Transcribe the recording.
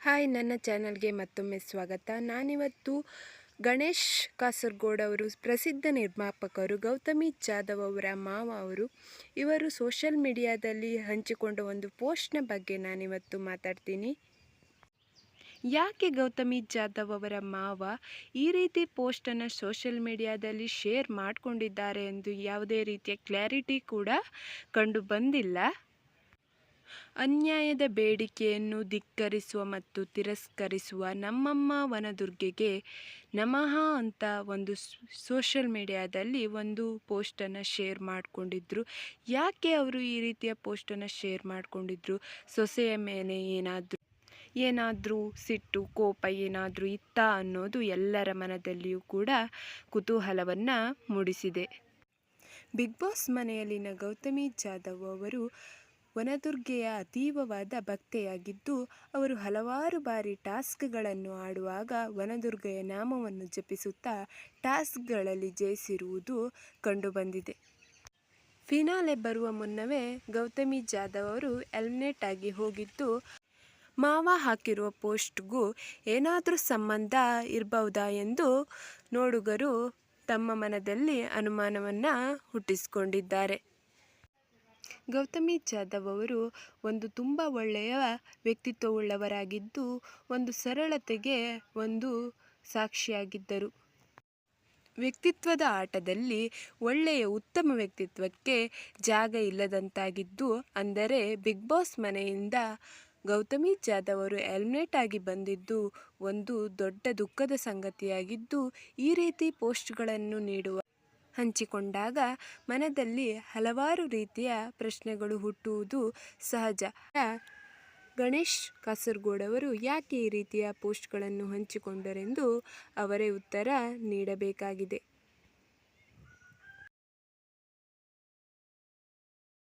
Hi, ನನ್ನ ಚಾನಲ್ಗೆ ಮತ್ತೊಮ್ಮೆ ಸ್ವಾಗತ. ನಾನಿವತ್ತು ಗಣೇಶ್ ಕಾಸರಗೋಡು ಅವರು ಪ್ರಸಿದ್ಧ ನಿರ್ಮಾಪಕರು ಗೌತಮಿ ಜಾಧವ್ ಅವರ ಮಾವ ಇವರು ಸೋಷಿಯಲ್ ಮೀಡಿಯಾದಲ್ಲಿ ಹಂಚಿಕೊಂಡ ಒಂದು ಪೋಸ್ಟ್ನ ಬಗ್ಗೆ ನಾನಿವತ್ತು ಮಾತಾಡ್ತೀನಿ. ಯಾಕೆ ಗೌತಮಿ ಜಾಧವ್ ಅವರ ಮಾವ ಈ ರೀತಿ ಪೋಸ್ಟನ್ನು ಸೋಷಿಯಲ್ ಮೀಡಿಯಾದಲ್ಲಿ ಶೇರ್ ಮಾಡಿಕೊಂಡಿದ್ದಾರೆ ಎಂದು ಯಾವುದೇ ರೀತಿಯ ಕ್ಲಾರಿಟಿ ಕೂಡ ಕಂಡು ಬಂದಿಲ್ಲ. ಅನ್ಯಾಯದ ಬೇಡಿಕೆಯನ್ನು ಧಿಕ್ಕರಿಸುವ ಮತ್ತು ತಿರಸ್ಕರಿಸುವ ನಮ್ಮಮ್ಮ ವನದುರ್ಗೆಗೆ ನಮಃ ಅಂತ ಒಂದು ಸೋಷಿಯಲ್ ಮೀಡಿಯಾದಲ್ಲಿ ಒಂದು ಪೋಸ್ಟನ್ನು ಶೇರ್ ಮಾಡಿಕೊಂಡಿದ್ರು. ಯಾಕೆ ಅವರು ಈ ರೀತಿಯ ಪೋಸ್ಟನ್ನು ಶೇರ್ ಮಾಡಿಕೊಂಡಿದ್ರು? ಸೊಸೆಯ ಮೇಲೆ ಏನಾದರೂ ಸಿಟ್ಟು ಕೋಪ ಏನಾದರೂ ಇತ್ತಾ ಅನ್ನೋದು ಎಲ್ಲರ ಮನದಲ್ಲಿಯೂ ಕೂಡ ಕುತೂಹಲವನ್ನು ಮೂಡಿಸಿದೆ. ಬಿಗ್ ಬಾಸ್ ಮನೆಯಲ್ಲಿನ ಗೌತಮಿ ಜಾಧವ್ ಅವರು ವನದುರ್ಗೆಯ ಅತೀವವಾದ ಭಕ್ತೆಯಾಗಿದ್ದು, ಅವರು ಹಲವಾರು ಬಾರಿ ಟಾಸ್ಕ್ಗಳನ್ನು ಆಡುವಾಗ ವನದುರ್ಗೆಯ ನಾಮವನ್ನು ಜಪಿಸುತ್ತಾ ಟಾಸ್ಕ್ಗಳಲ್ಲಿ ಜಯಿಸಿರುವುದು ಕಂಡುಬಂದಿದೆ. ಫಿನಾಲೆ ಬರುವ ಮುನ್ನವೇ ಗೌತಮಿ ಜಾಧವ್ ಅವರು ಎಲಿಮಿನೇಟ್ ಆಗಿ ಹೋಗಿದ್ದು, ಮಾವ ಹಾಕಿರುವ ಪೋಸ್ಟ್ಗೂ ಏನಾದರೂ ಸಂಬಂಧ ಇರಬಹುದಾ ಎಂದು ನೋಡುಗರು ತಮ್ಮ ಮನದಲ್ಲಿ ಅನುಮಾನವನ್ನು ಹುಟ್ಟಿಸಿಕೊಂಡಿದ್ದಾರೆ. ಗೌತಮಿ ಜಾಧವ್ ಅವರು ಒಂದು ತುಂಬ ಒಳ್ಳೆಯ ವ್ಯಕ್ತಿತ್ವವುಳ್ಳವರಾಗಿದ್ದು, ಒಂದು ಸರಳತೆಗೆ ಒಂದು ಸಾಕ್ಷಿಯಾಗಿದ್ದರು. ವ್ಯಕ್ತಿತ್ವದ ಆಟದಲ್ಲಿ ಒಳ್ಳೆಯ ಉತ್ತಮ ವ್ಯಕ್ತಿತ್ವಕ್ಕೆ ಜಾಗ ಇಲ್ಲದಂತಾಗಿದ್ದು, ಅಂದರೆ ಬಿಗ್ ಬಾಸ್ ಮನೆಯಿಂದ ಗೌತಮಿ ಜಾಧವ್ ಅವರು ಎಲಿಮಿನೇಟ್ ಆಗಿ ಬಂದಿದ್ದು ಒಂದು ದೊಡ್ಡ ದುಃಖದ ಸಂಗತಿಯಾಗಿದ್ದು, ಈ ರೀತಿ ಪೋಸ್ಟ್ಗಳನ್ನು ಹಂಚಿಕೊಂಡಾಗ ಮನದಲ್ಲಿ ಹಲವಾರು ರೀತಿಯ ಪ್ರಶ್ನೆಗಳು ಹುಟ್ಟುವುದು ಸಹಜ. ಗಣೇಶ್ ಕಾಸರಗೋಡು ಅವರು ಯಾಕೆ ಈ ರೀತಿಯ ಪೋಸ್ಟ್ಗಳನ್ನು ಹಂಚಿಕೊಂಡರೆಂದು ಅವರೇ ಉತ್ತರ ನೀಡಬೇಕಾಗಿದೆ.